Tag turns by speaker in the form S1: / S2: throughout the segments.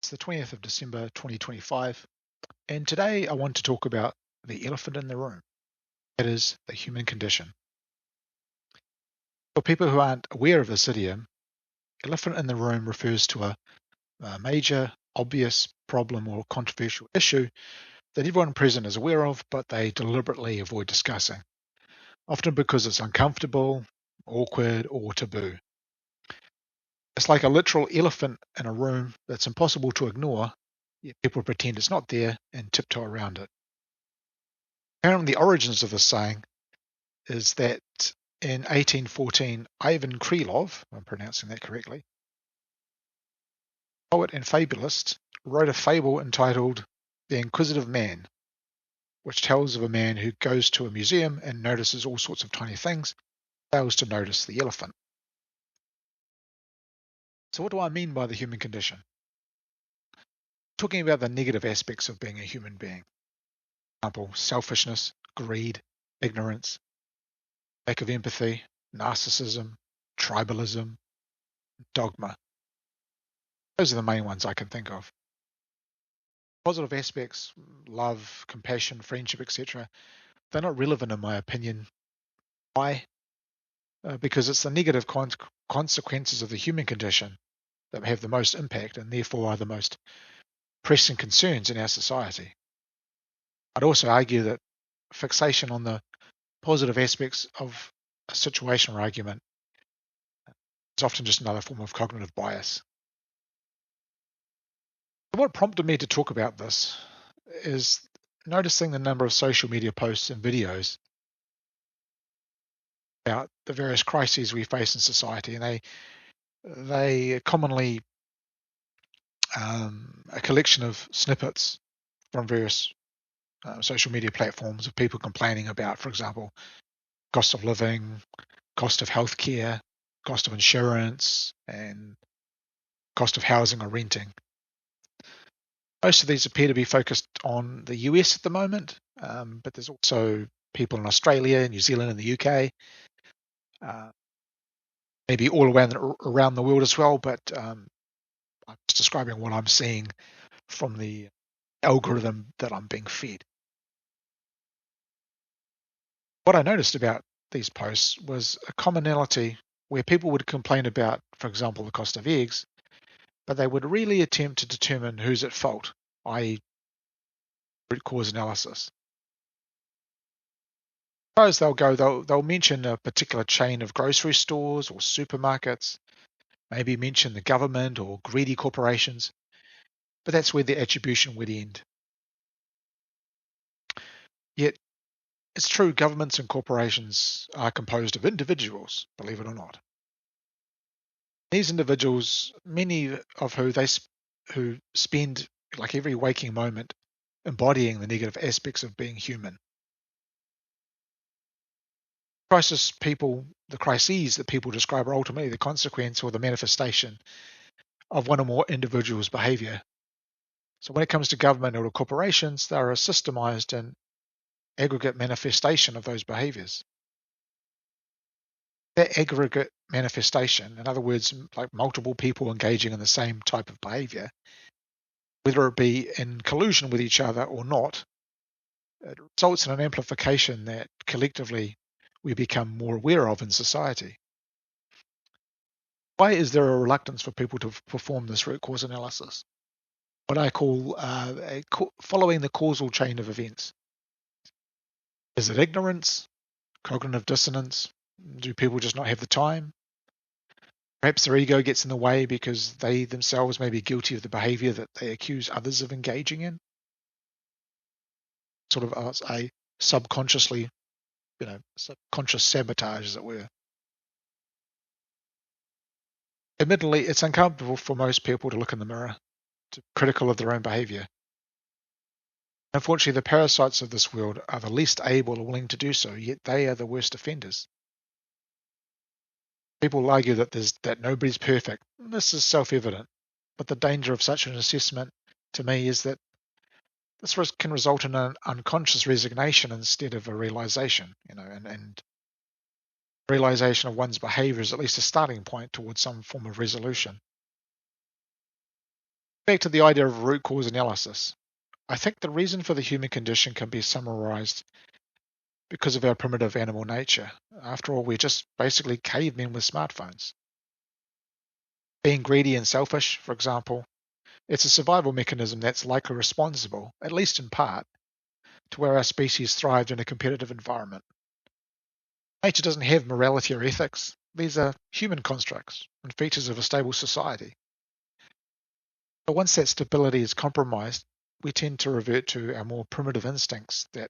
S1: It's the 20th of December 2025, and today I want to talk about the elephant in the room. That is the human condition. For people who aren't aware of this idiom, elephant in the room refers to a major, obvious problem or controversial issue that everyone present is aware of, but they deliberately avoid discussing, often because it's uncomfortable, awkward, or taboo. It's like a literal elephant in a room that's impossible to ignore, yet people pretend it's not there and tiptoe around it. Apparently, the origins of this saying is that in 1814, Ivan Krylov, if I'm pronouncing that correctly, poet and fabulist, wrote a fable entitled The Inquisitive Man, which tells of a man who goes to a museum and notices all sorts of tiny things, fails to notice the elephant. So what do I mean by the human condition? Talking about the negative aspects of being a human being. For example, selfishness, greed, ignorance, lack of empathy, narcissism, tribalism, dogma. Those are the main ones I can think of. Positive aspects, love, compassion, friendship, etc., they're not relevant in my opinion. Why? Because it's the negative consequences of the human condition that have the most impact and therefore are the most pressing concerns in our society. I'd also argue that fixation on the positive aspects of a situation or argument is often just another form of cognitive bias. What prompted me to talk about this is noticing the number of social media posts and videos about the various crises we face in society, and they commonly a collection of snippets from various social media platforms of people complaining about, for example, cost of living, cost of healthcare, cost of insurance, and cost of housing or renting. Most of these appear to be focused on the US at the moment, but there's also people in Australia, New Zealand, and the UK, maybe all around the world as well. But I'm just describing what I'm seeing from the algorithm that I'm being fed. What I noticed about these posts was a commonality where people would complain about, for example, the cost of eggs, but they would really attempt to determine who's at fault, i.e., root cause analysis. As far as they'll go, they'll mention a particular chain of grocery stores or supermarkets, maybe mention the government or greedy corporations, but that's where the attribution would end. Yet, it's true governments and corporations are composed of individuals, believe it or not. These individuals, many of who spend like every waking moment embodying the negative aspects of being human. The crises that people describe are ultimately the consequence or the manifestation of one or more individuals' behavior. So when it comes to government or corporations, they're a systemized and aggregate manifestation of those behaviors. That aggregate manifestation, in other words, like multiple people engaging in the same type of behavior, whether it be in collusion with each other or not, it results in an amplification that collectively we become more aware of in society. Why is there a reluctance for people to perform this root cause analysis? What I call following the causal chain of events. Is it ignorance? Cognitive dissonance? Do people just not have the time? Perhaps their ego gets in the way because they themselves may be guilty of the behavior that they accuse others of engaging in. Sort of a subconsciously, subconscious sabotage, as it were. Admittedly, it's uncomfortable for most people to look in the mirror, to be critical of their own behavior. Unfortunately, the parasites of this world are the least able or willing to do so, yet they are the worst offenders. People argue that nobody's perfect. This is self-evident, but the danger of such an assessment, to me, is that this can result in an unconscious resignation instead of a realization, and realization of one's behavior is at least a starting point towards some form of resolution. Back to the idea of root cause analysis. I think the reason for the human condition can be summarized because of our primitive animal nature. After all, we're just basically cavemen with smartphones. Being greedy and selfish, for example, it's a survival mechanism that's likely responsible, at least in part, to where our species thrived in a competitive environment. Nature doesn't have morality or ethics. These are human constructs and features of a stable society. But once that stability is compromised, we tend to revert to our more primitive instincts that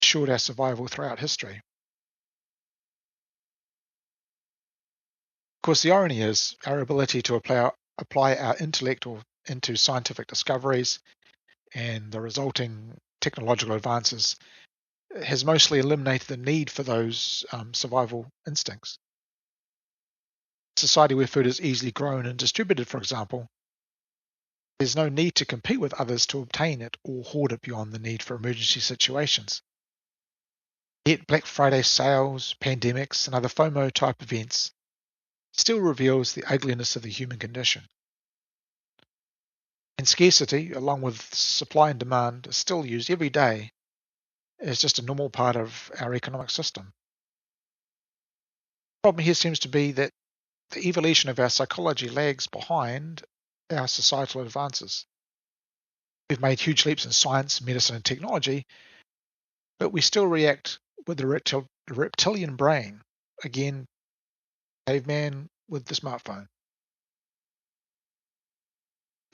S1: assured our survival throughout history. Of course, the irony is our ability to apply our intellect into scientific discoveries and the resulting technological advances has mostly eliminated the need for those survival instincts. Society where food is easily grown and distributed, for example, there's no need to compete with others to obtain it or hoard it beyond the need for emergency situations. Yet Black Friday sales, pandemics, and other FOMO-type events still reveals the ugliness of the human condition. And scarcity, along with supply and demand, is still used every day as just a normal part of our economic system. The problem here seems to be that the evolution of our psychology lags behind our societal advances. We've made huge leaps in science, medicine, and technology, but we still react with the reptilian brain. Again, caveman with the smartphone.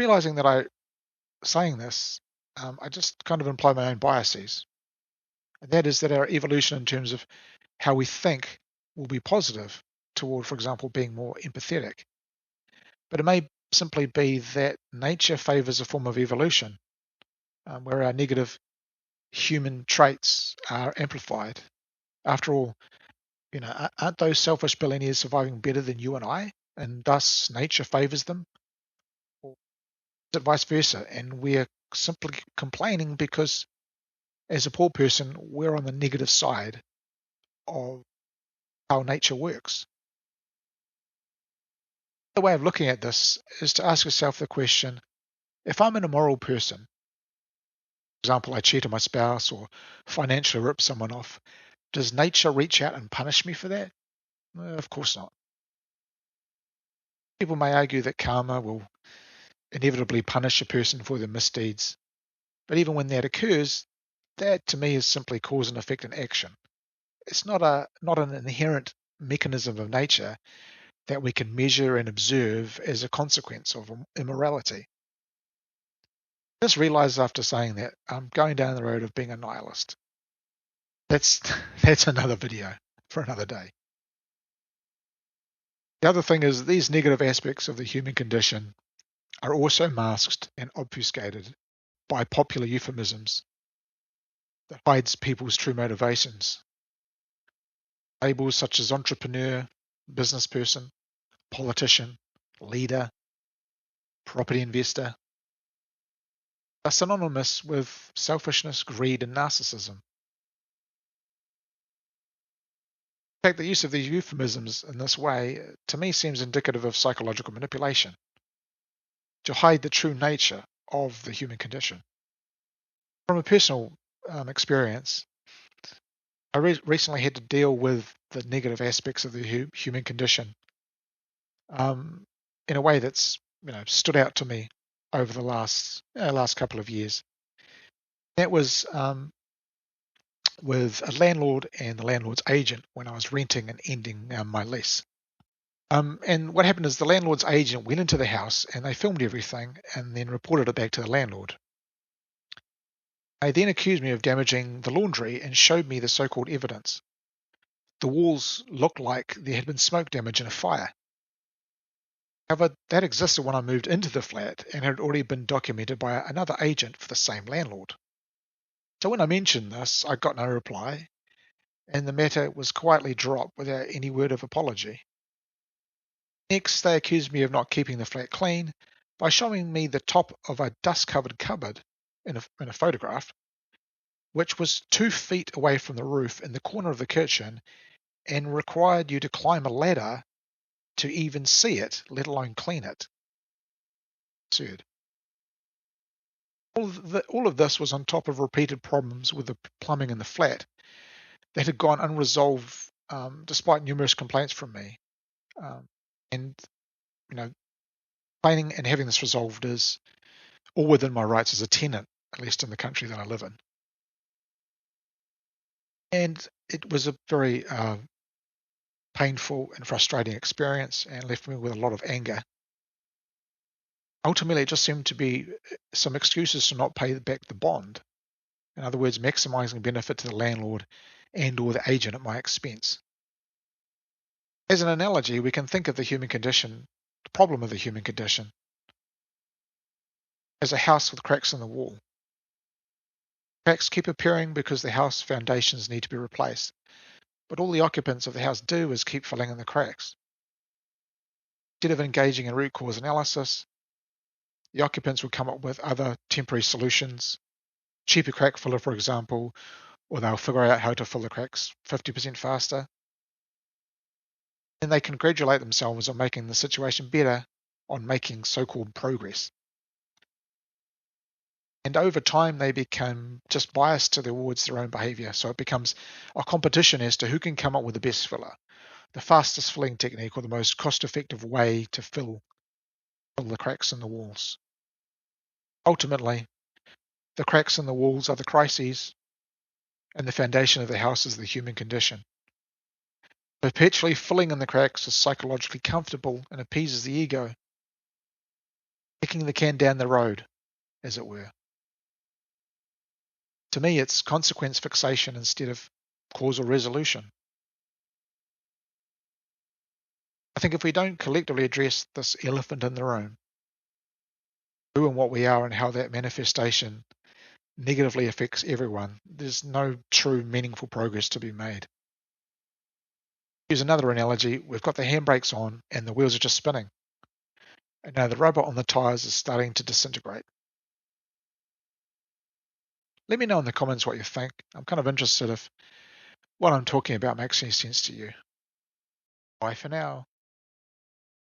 S1: Realizing that saying this, I just kind of imply my own biases. And that is that our evolution in terms of how we think will be positive toward, for example, being more empathetic. But it may simply be that nature favors a form of evolution where our negative human traits are amplified. After all, aren't those selfish billionaires surviving better than you and I, and thus nature favors them? Or is it vice versa, and we're simply complaining because, as a poor person, we're on the negative side of how nature works? The way of looking at this is to ask yourself the question, if I'm an immoral person, for example, I cheat on my spouse or financially rip someone off, does nature reach out and punish me for that? Of course not. People may argue that karma will inevitably punish a person for their misdeeds, but even when that occurs, that to me is simply cause and effect in action. It's not an inherent mechanism of nature that we can measure and observe as a consequence of immorality. I just realized after saying that I'm going down the road of being a nihilist. That's another video for another day. The other thing is these negative aspects of the human condition are also masked and obfuscated by popular euphemisms that hides people's true motivations. Labels such as entrepreneur, business person, politician, leader, property investor are synonymous with selfishness, greed, and narcissism. In fact, the use of these euphemisms in this way, to me, seems indicative of psychological manipulation to hide the true nature of the human condition. From a personal experience, I recently had to deal with the negative aspects of the human condition in a way that's stood out to me over the last couple of years. That was with a landlord and the landlord's agent when I was renting and ending my lease. And what happened is the landlord's agent went into the house and they filmed everything and then reported it back to the landlord. They then accused me of damaging the laundry and showed me the so-called evidence. The walls looked like there had been smoke damage in a fire. However, that existed when I moved into the flat and had already been documented by another agent for the same landlord. So when I mentioned this, I got no reply, and the matter was quietly dropped without any word of apology. Next, they accused me of not keeping the flat clean by showing me the top of a dust-covered cupboard in a photograph, which was 2 feet away from the roof in the corner of the kitchen and required you to climb a ladder to even see it, let alone clean it. Absurd. All of this was on top of repeated problems with the plumbing in the flat that had gone unresolved, despite numerous complaints from me. Um, and you know, Planning and having this resolved is all within my rights as a tenant, at least in the country that I live in. And it was a very painful and frustrating experience, and left me with a lot of anger. Ultimately, it just seemed to be some excuses to not pay back the bond. In other words, maximizing benefit to the landlord and/or the agent at my expense. As an analogy, we can think of the human condition, the problem of the human condition, as a house with cracks in the wall. Cracks keep appearing because the house foundations need to be replaced, but all the occupants of the house do is keep filling in the cracks. Instead of engaging in root cause analysis, the occupants would come up with other temporary solutions, cheaper crack filler, for example, or they'll figure out how to fill the cracks 50% faster. Then they congratulate themselves on making the situation better, on making so-called progress. And over time, they become just biased towards their own behavior. So it becomes a competition as to who can come up with the best filler, the fastest filling technique, or the most cost-effective way to fill the cracks in the walls. Ultimately, the cracks in the walls are the crises, and the foundation of the house is the human condition. Perpetually filling in the cracks is psychologically comfortable and appeases the ego, kicking the can down the road, as it were. To me, it's consequence fixation instead of causal resolution. I think if we don't collectively address this elephant in the room, who and what we are and how that manifestation negatively affects everyone, there's no true meaningful progress to be made. Use another analogy, we've got the handbrakes on and the wheels are just spinning. And now the rubber on the tires is starting to disintegrate. Let me know in the comments what you think. I'm kind of interested if what I'm talking about makes any sense to you. Bye for now.